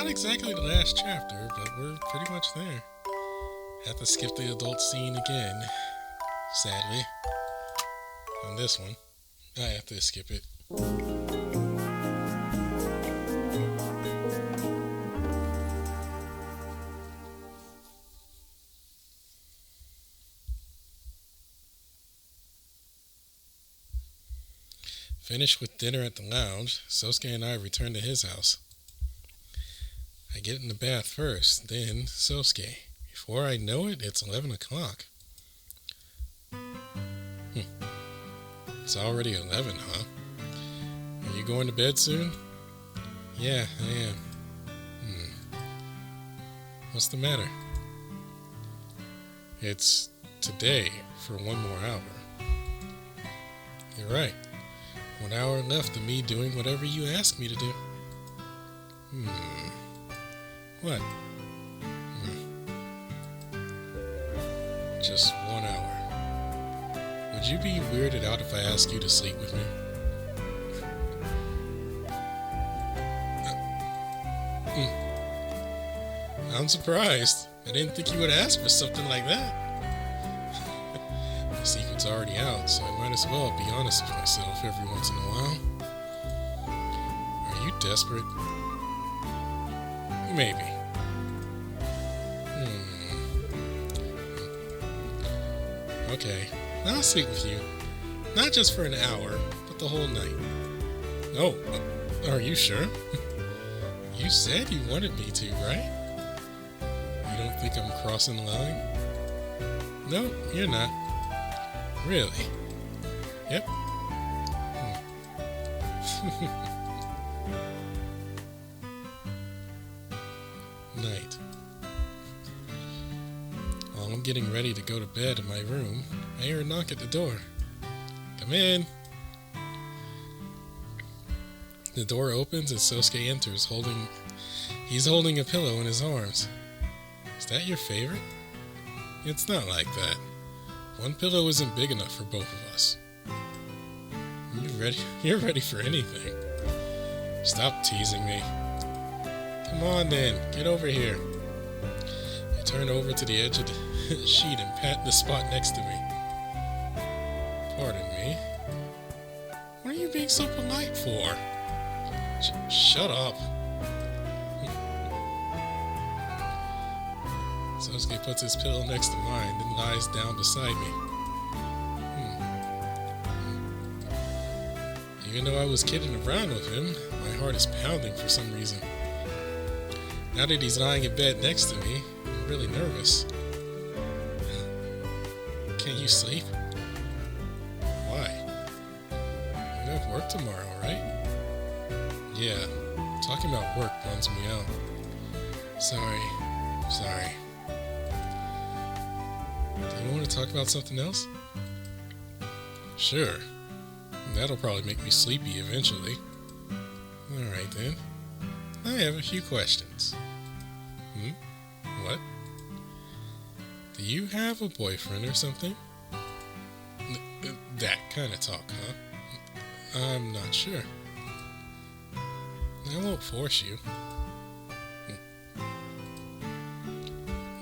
Not exactly the last chapter, but we're pretty much there. Have to skip the adult scene again, sadly. On this one, I have to skip it. Finished with dinner at the lounge, Sosuke and I return to his house. I get in the bath first, then Sosuke. Before I know it, it's 11 o'clock. It's already 11, huh? Are you going to bed soon? Yeah, I am. What's the matter? It's today for one more hour. You're right. 1 hour left of me doing whatever you ask me to do. What? Just 1 hour. Would you be weirded out if I asked you to sleep with me? I'm surprised. I didn't think you would ask for something like that. The secret's already out, so I might as well be honest with myself every once in a while. Are you desperate? Maybe. Okay, I'll sleep with you. Not just for an hour, but the whole night. Oh, are you sure? You said you wanted me to, right? You don't think I'm crossing the line? No, you're not. Really? Yep. Night. While I'm getting ready to go to bed in my room, I hear a knock at the door. Come in. The door opens and Sosuke enters, he's holding a pillow in his arms. Is that your favorite? It's not like that. One pillow isn't big enough for both of us. You're ready for anything. Stop teasing me. Come on then, get over here. I turn over to the edge of the sheet and pat the spot next to me. Pardon me. What are you being so polite for? Shut up. Sosuke puts his pillow next to mine, then lies down beside me. Even though I was kidding around with him, my heart is pounding for some reason. Now that he's lying in bed next to me, I'm really nervous. Can't you sleep? Why? You have work tomorrow, right? Yeah, talking about work bums me out. Sorry. Do you want to talk about something else? Sure. That'll probably make me sleepy eventually. Alright then. I have a few questions. What? Do you have a boyfriend or something? That kind of talk, huh? I'm not sure. I won't force you.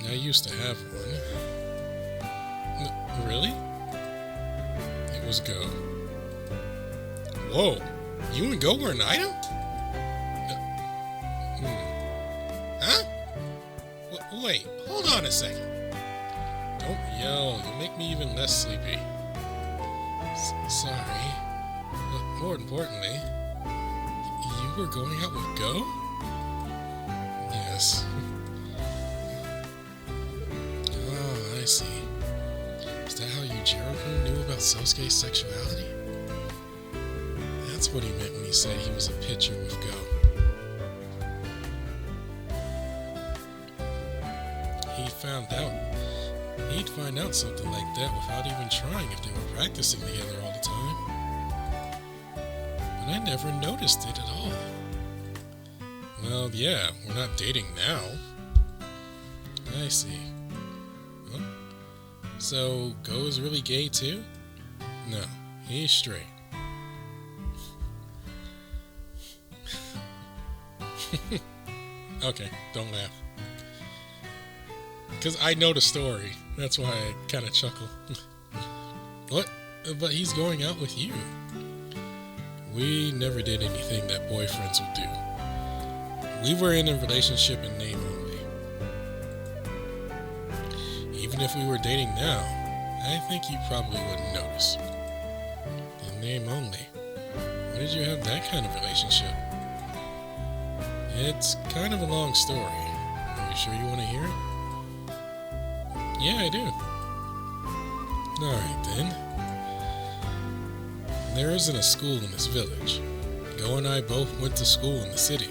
I used to have one. Really? It was Go. Whoa! You and Go were an item? Huh? Wait, hold on a second. Don't yell, you make me even less sleepy. Sorry. But more importantly, you were going out with Go? Yes. Oh, I see. Is that how Yujiro knew about Sosuke's sexuality? That's what he meant when he said he was a pitcher with Go. He'd find out something like that without even trying if they were practicing together all the time. But I never noticed it at all. Well, yeah, we're not dating now. I see. Huh? So, Go is really gay too? No, he's straight. Okay, don't laugh. Because I know the story. That's why I kind of chuckle. What? But he's going out with you. We never did anything that boyfriends would do. We were in a relationship in name only. Even if we were dating now, I think you probably wouldn't notice. In name only. Why did you have that kind of relationship? It's kind of a long story. Are you sure you want to hear it? Yeah, I do. Alright then. There isn't a school in this village. Go and I both went to school in the city.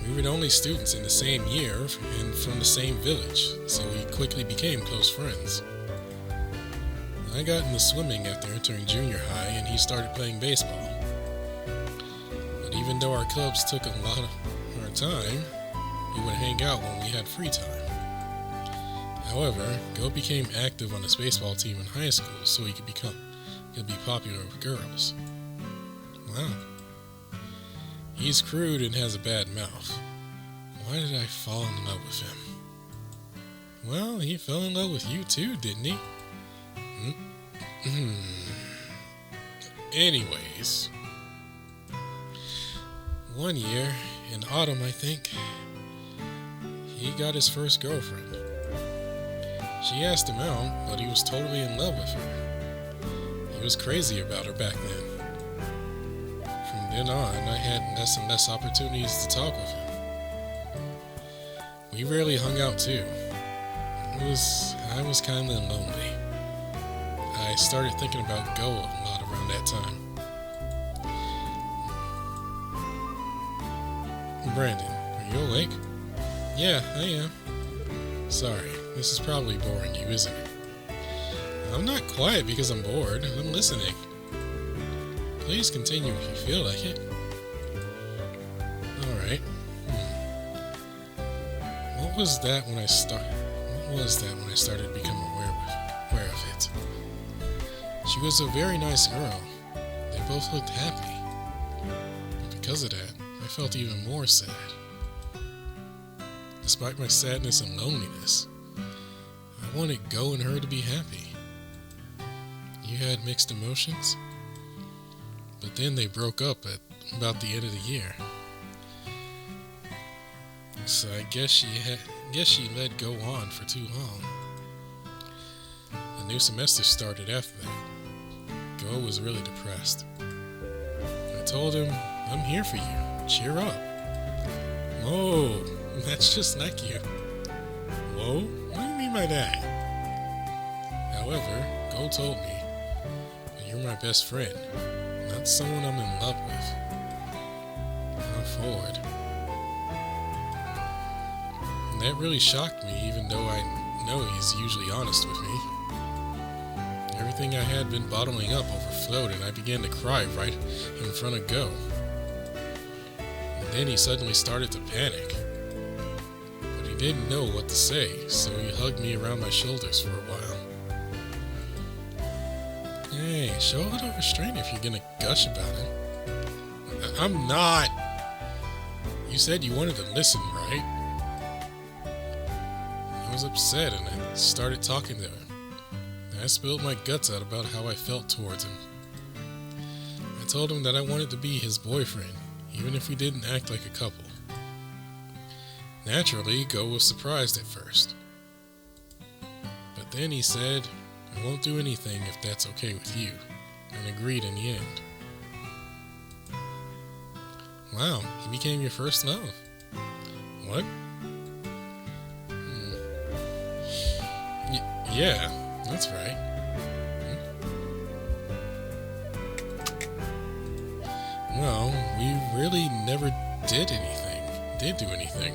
We were the only students in the same year and from the same village, so we quickly became close friends. I got into swimming after entering junior high and he started playing baseball. But even though our clubs took a lot of our time, we would hang out when we had free time. However, Go became active on his baseball team in high school so he could be popular with girls. Wow. He's crude and has a bad mouth. Why did I fall in love with him? Well, he fell in love with you too, didn't he? Anyways. One year, in autumn I think, he got his first girlfriend. She asked him out, but he was totally in love with her. He was crazy about her back then. From then on, I had less and less opportunities to talk with him. We rarely hung out too. I was kind of lonely. I started thinking about Go a lot around that time. Brandon, are you awake? Yeah, I am. Sorry, this is probably boring you, isn't it? I'm not quiet because I'm bored. I'm listening. Please continue if you feel like it. Alright. What was that when I started becoming aware of it? She was a very nice girl. They both looked happy. But because of that, I felt even more sad. Despite my sadness and loneliness, I wanted Go and her to be happy. You had mixed emotions? But then they broke up at about the end of the year. So I guess she let Go on for too long. The new semester started after that. Go was really depressed. I told him, I'm here for you. Cheer up. Whoa, that's just like you. Whoa? What do you mean by that? However, Go told me, you're my best friend, not someone I'm in love with. Going forward. And that really shocked me, even though I know he's usually honest with me. Everything I had been bottling up overflowed, and I began to cry right in front of Go. And then he suddenly started to panic. But he didn't know what to say, so he hugged me around my shoulders for a while. Hey, show a little restraint if you're gonna gush about it. I'm not. You said you wanted to listen, right? I was upset and I started talking to him. I spilled my guts out about how I felt towards him. I told him that I wanted to be his boyfriend, even if we didn't act like a couple. Naturally, Go was surprised at first. But then he said, I won't do anything if that's okay with you, and agreed in the end. Wow, he became your first love. What? Yeah. That's right. Well, we really never did do anything.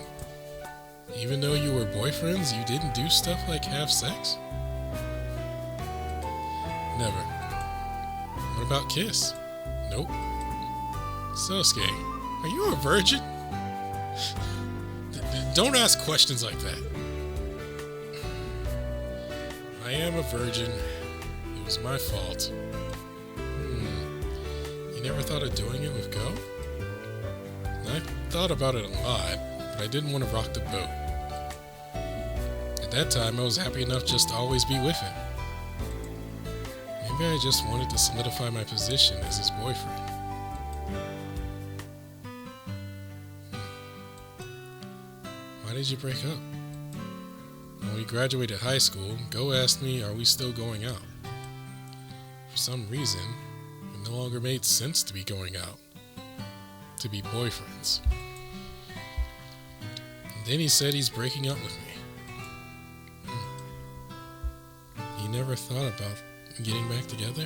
Even though you were boyfriends, you didn't do stuff like have sex? Never. What about kiss? Nope. Sosuke, are you a virgin? Don't ask questions like that. I am a virgin. It was my fault. You never thought of doing it with Go? I thought about it a lot, but I didn't want to rock the boat. At that time, I was happy enough just to always be with him. Maybe I just wanted to solidify my position as his boyfriend. Why did you break up? When we graduated high school, Go asked me, are we still going out? For some reason, it no longer made sense to be going out, to be boyfriends. And then he said he's breaking up with me. He never thought about getting back together?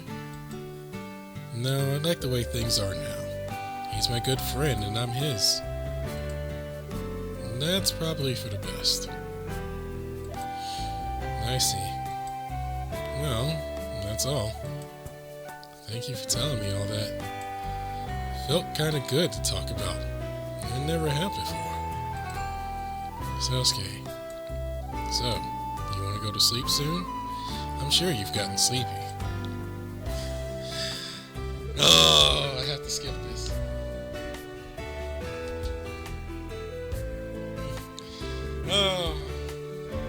No, I like the way things are now. He's my good friend and I'm his. And that's probably for the best. I see. Well, that's all. Thank you for telling me all that. Felt kind of good to talk about. It never happened before. Sosuke. So, you want to go to sleep soon? I'm sure you've gotten sleepy. Oh, I have to skip this. Oh,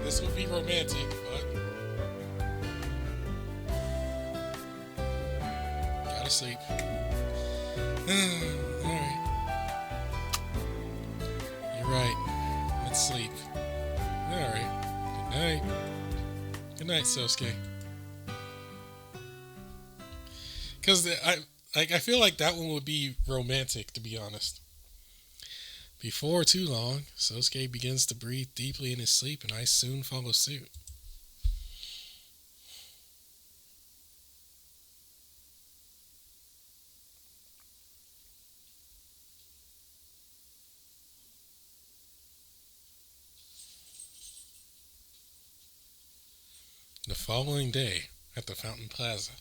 this would be romantic, but gotta sleep. Alright. You're right. Let's sleep. Alright. Good night. Good night, Sosuke. Because I feel like that one would be romantic, to be honest. Before too long, Sosuke begins to breathe deeply in his sleep, and I soon follow suit. The following day, at the Fountain Plaza.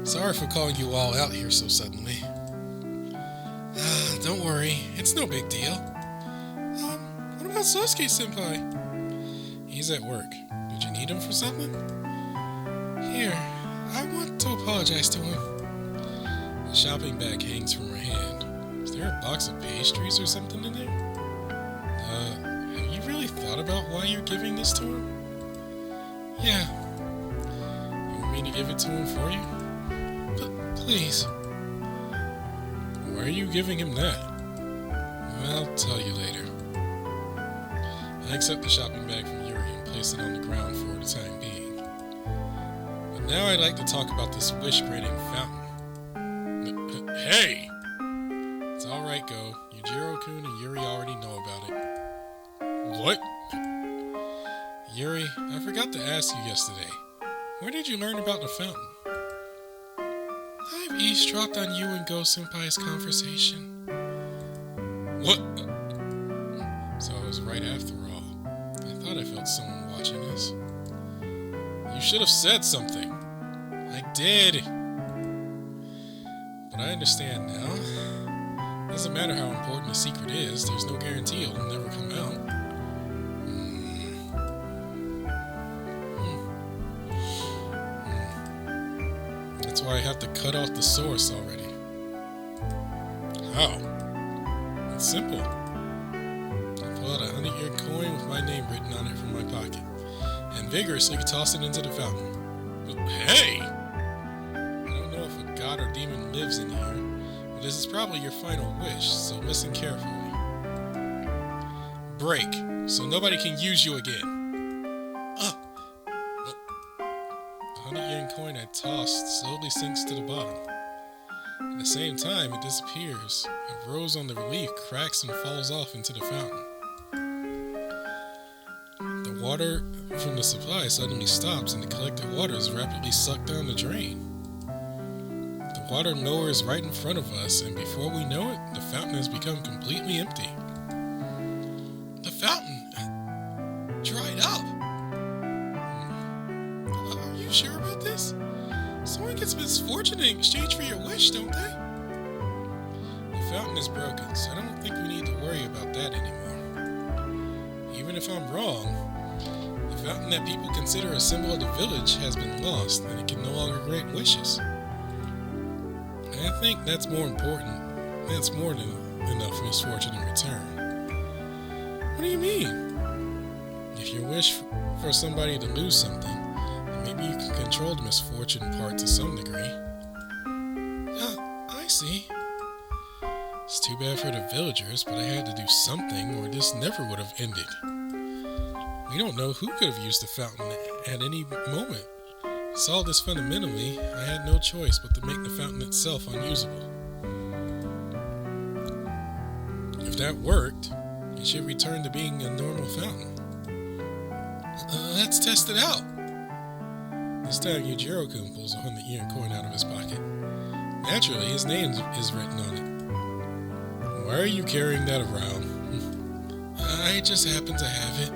Sorry for calling you all out here so suddenly. Don't worry, it's no big deal. What about Sosuke-senpai? He's at work. Did you need him for something? Here, I want to apologize to him. The shopping bag hangs from her hand. Is there a box of pastries or something in there? Have you really thought about why you're giving this to him? Yeah. You want me to give it to him for you? Please. Why are you giving him that? I'll tell you later. I accept the shopping bag from Yuri and place it on the ground for the time being. But now I'd like to talk about this wish-granting fountain. Hey! It's alright, Go. Yujiro-kun and Yuri already know about it. What? Yuri, I forgot to ask you yesterday. Where did you learn about the fountain? I've eavesdropped on you and Go-senpai's conversation. What? So it was right after all. I thought I felt someone watching us. You should have said something. I did. But I understand now. Doesn't matter how important a secret is, there's no guarantee it'll never come out. That's why I have to cut off the source already. How? It's simple. I pull out a 100-year coin with my name written on it from my pocket, and vigorously toss it into the fountain. But hey! I don't know if a god or demon lives in here, but this is probably your final wish, so listen carefully. Break, so nobody can use you again. The 100-yen coin I tossed slowly sinks to the bottom. At the same time, it disappears. A rose on the relief cracks and falls off into the fountain. The water from the supply suddenly stops and the collected water is rapidly sucked down the drain. The water lowers right in front of us, and before we know it, the fountain has become completely empty. The fountain dried up! Are you sure about this? Someone gets misfortune in exchange for your wish, don't they? The fountain is broken, so I don't think we need to worry about that anymore. Even if I'm wrong, the fountain that people consider a symbol of the village has been lost, and it can no longer grant wishes. I think that's more important That's more than enough misfortune in return. What do you mean? If you wish for somebody to lose something, then maybe you can control the misfortune part to some degree. I see. It's too bad for the villagers, but I had to do something or this never would have ended. We don't know who could have used the fountain at any moment. To solve this fundamentally, I had no choice but to make the fountain itself unusable. If that worked, it should return to being a normal fountain. Let's test it out. This time, Yujiro-kun pulls a 100-yen coin out of his pocket. Naturally, his name is written on it. Why are you carrying that around? I just happen to have it.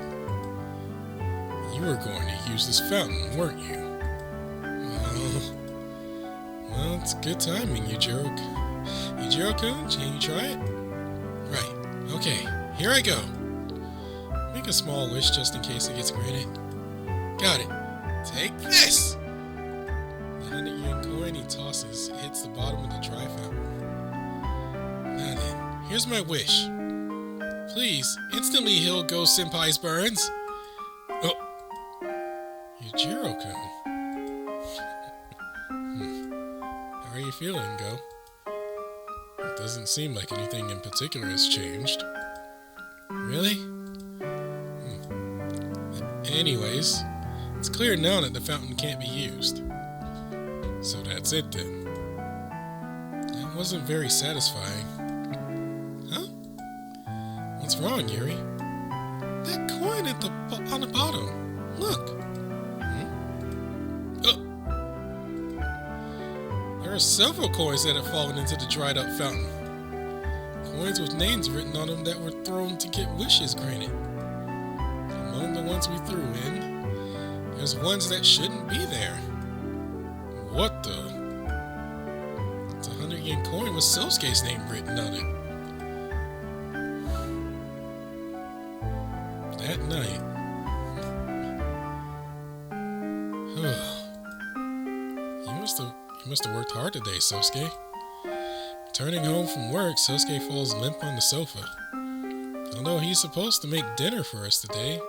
You were going to use this fountain, weren't you? Well, it's good timing, Yujiro-kun. Yujiro-kun, can you try it? Right. Okay, here I go. Make a small wish just in case it gets granted. Got it. Take this! The 100-yen coin he tosses hits the bottom of the dry fountain. Now then, here's my wish. Please, instantly heal Go Senpai's burns. Oh, Yujiro-kun. How are you feeling, Go? It doesn't seem like anything in particular has changed. Really? Anyways, it's clear now that the fountain can't be used. So that's it then. That wasn't very satisfying. Huh? What's wrong, Yuri? That coin on the bottom. Look. There are several coins that have fallen into the dried up fountain. Coins with names written on them that were thrown to get wishes granted. Among the ones we threw in, there's ones that shouldn't be there. What the? It's a 100-yen coin with Sosuke's name written on it. That night. You must have worked hard today, Sosuke. Returning home from work, Sosuke falls limp on the sofa. Although he's supposed to make dinner for us today,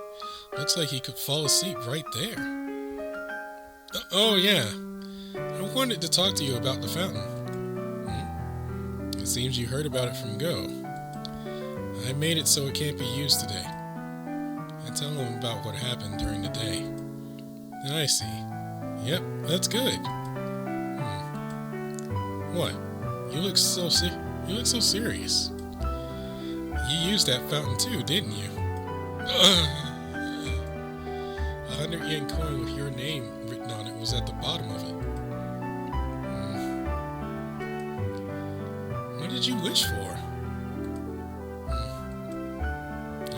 looks like he could fall asleep right there. Oh yeah, I wanted to talk to you about the fountain. It seems you heard about it from Go. I made it so it can't be used today. I tell him about what happened during the day. I see. Yep, that's good. What? You look so serious. You used that fountain too, didn't you? A 100-yen coin with your name written on it was at the bottom of it. What did you wish for?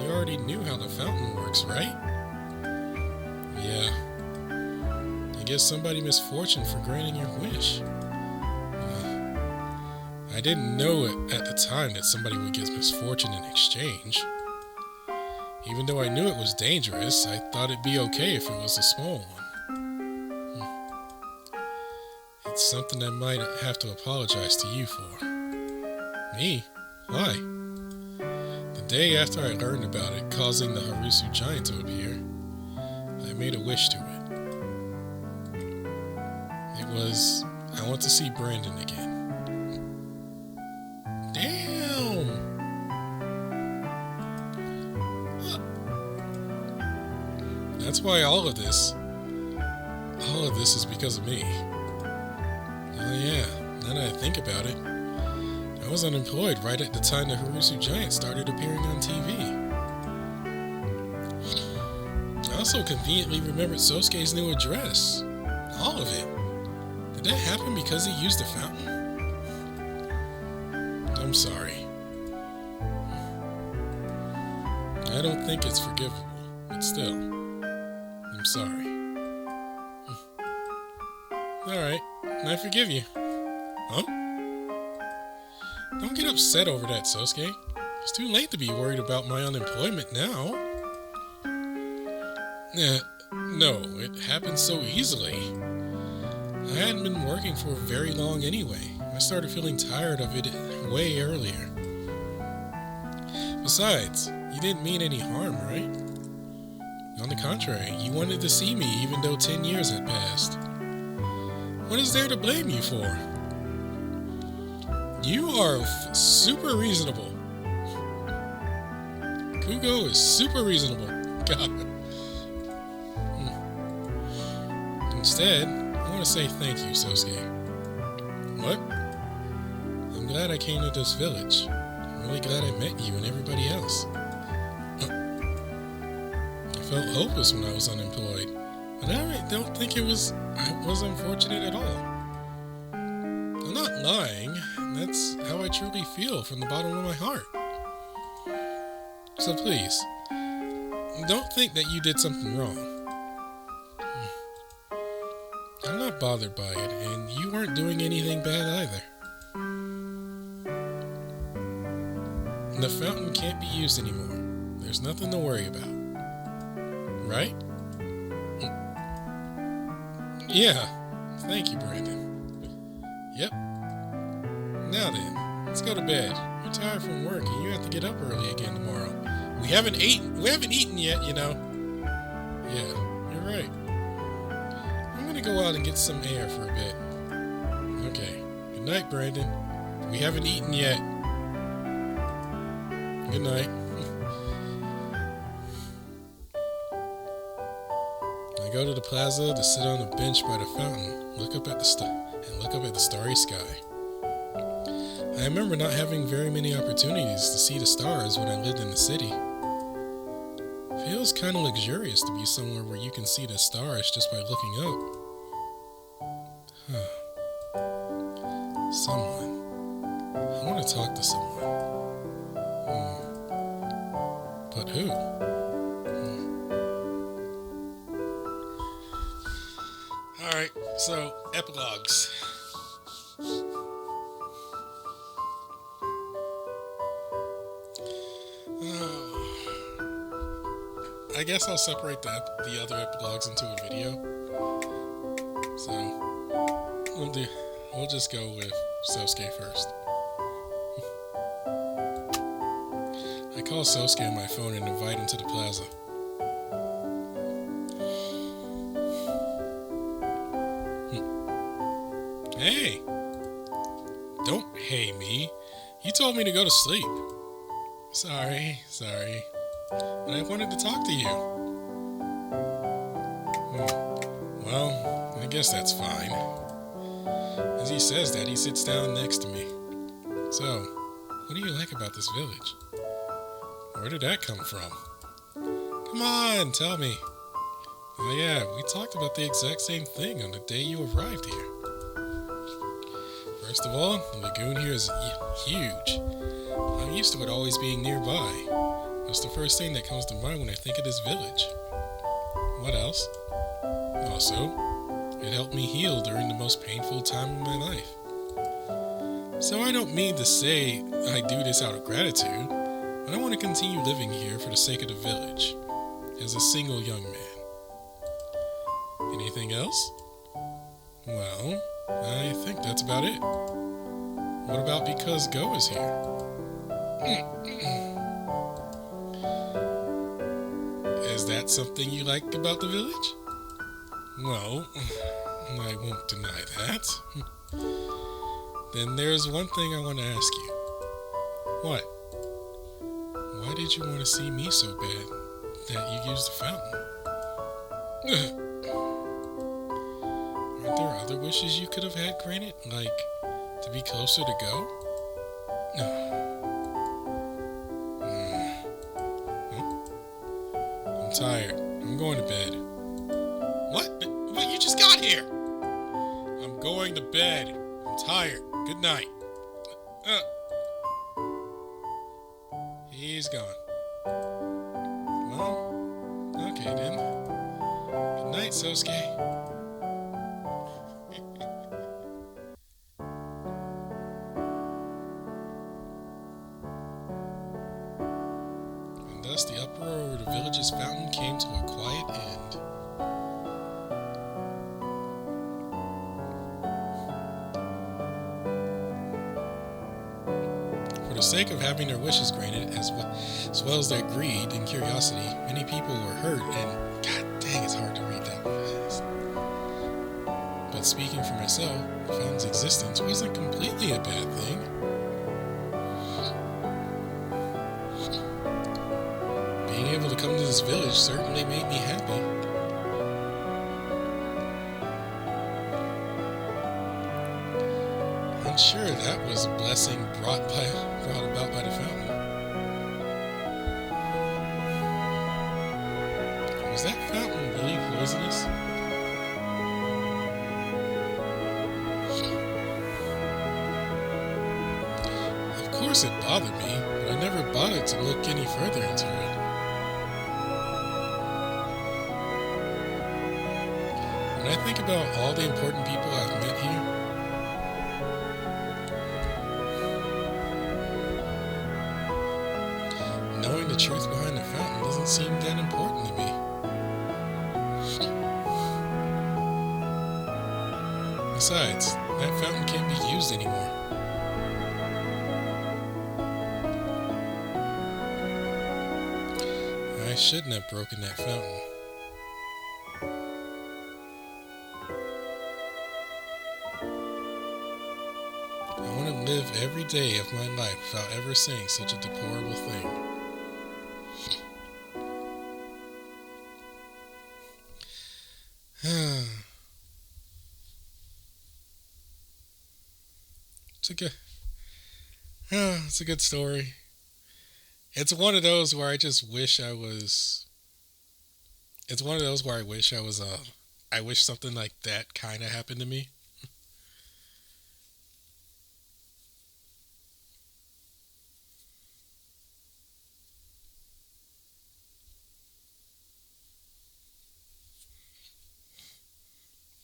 You already knew how the fountain works, right? Yeah. I guess somebody misfortuned for granting your wish. I didn't know it at the time that somebody would get misfortune in exchange. Even though I knew it was dangerous, I thought it'd be okay if it was a small one. It's something I might have to apologize to you for. Me? Why? The day after I learned about it causing the Harusu giant to appear, I made a wish to it. It was, I want to see Brandon again. That's why all of this is because of me. Oh yeah, now that I think about it, I was unemployed right at the time the Harusu giant started appearing on TV. I also conveniently remembered Sosuke's new address. All of it. Did that happen because he used the fountain? I'm sorry. I don't think it's forgivable, but still, I'm sorry. Alright, I forgive you. Huh? Don't get upset over that, Sosuke. It's too late to be worried about my unemployment now. No, it happened so easily. I hadn't been working for very long anyway. My started feeling tired of it way earlier. Besides, you didn't mean any harm, right? On the contrary, you wanted to see me even though 10 years had passed. What is there to blame you for? You are super reasonable. Kugo is super reasonable. God. Instead, I want to say thank you, Sosuke. What? I'm glad I came to this village. I'm really glad I met you and everybody else. I felt hopeless when I was unemployed, but I don't think I was unfortunate at all. I'm not lying. That's how I truly feel from the bottom of my heart. So please, don't think that you did something wrong. I'm not bothered by it, and you weren't doing anything bad either. The fountain can't be used anymore. There's nothing to worry about. Right? Yeah. Thank you, Brandon. Yep. Now then, let's go to bed. You're tired from work, and you have to get up early again tomorrow. We haven't eaten yet, you know. Yeah, you're right. I'm gonna go out and get some air for a bit. Okay. Good night, Brandon. We haven't eaten yet. Good night. I go to the plaza to sit on a bench by the fountain, look up at the starry sky. I remember not having very many opportunities to see the stars when I lived in the city. Feels kind of luxurious to be somewhere where you can see the stars just by looking up. Someone. I want to talk to someone. But who? Alright, so epilogues. I guess I'll separate the other epilogues into a video. So we'll just go with Sosuke first. I call Sosuke on my phone and invite him to the plaza. Hey! Don't hey me. You told me to go to sleep. Sorry. But I wanted to talk to you. Well, I guess that's fine. As he says that, he sits down next to me. So, what do you like about this village? Where did that come from? Come on, tell me. Oh yeah, we talked about the exact same thing on the day you arrived here. First of all, the lagoon here is huge. I'm used to it always being nearby. That's the first thing that comes to mind when I think of this village. What else? Also, it helped me heal during the most painful time of my life. So I don't mean to say I do this out of gratitude, but I want to continue living here for the sake of the village, as a single young man. Anything else? Well, I think that's about it. What about because Go is here? Is that something you like about the village? Well, I won't deny that. Then there's one thing I want to ask you. What? Why did you want to see me so bad that you used the fountain? Aren't there other wishes you could have had granted? Like, to be closer to Go? I'm tired. I'm going to bed. What? But you just got here! I'm going to bed. I'm tired. Good night. He's gone. Well, okay then. Good night, Sosuke. And thus the uproar over the village's fountain came to a quiet end. the sake of having their wishes granted, as well as their greed and curiosity, many people were hurt, and god dang, it's hard to read that fast. But speaking for myself, the fountain's existence wasn't completely a bad thing. Being able to come to this village certainly made me happy. I'm sure that was a blessing brought about by the fountain. Was that fountain really poisonous? Of course it bothered me, but I never bothered to look any further into it. When I think about all the important people I've met here, knowing the truth behind the fountain doesn't seem that important to me. Besides, that fountain can't be used anymore. I shouldn't have broken that fountain. I want to live every day of my life without ever saying such a deplorable thing. It's a good story. It's one of those where I just wish I was. It's one of those where I wish I was. I wish something like that kind of happened to me.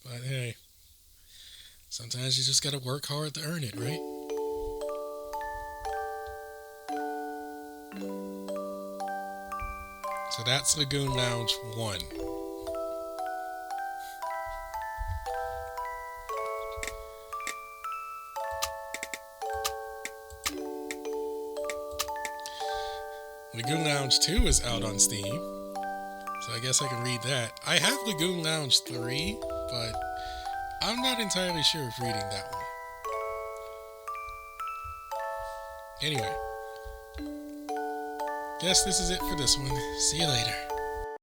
But hey, sometimes you just gotta work hard to earn it, right? So that's Lagoon Lounge 1. Lagoon Lounge 2 is out on Steam, so I guess I can read that. I have Lagoon Lounge 3, but I'm not entirely sure of reading that one. Anyway, guess this is it for this one. See you later.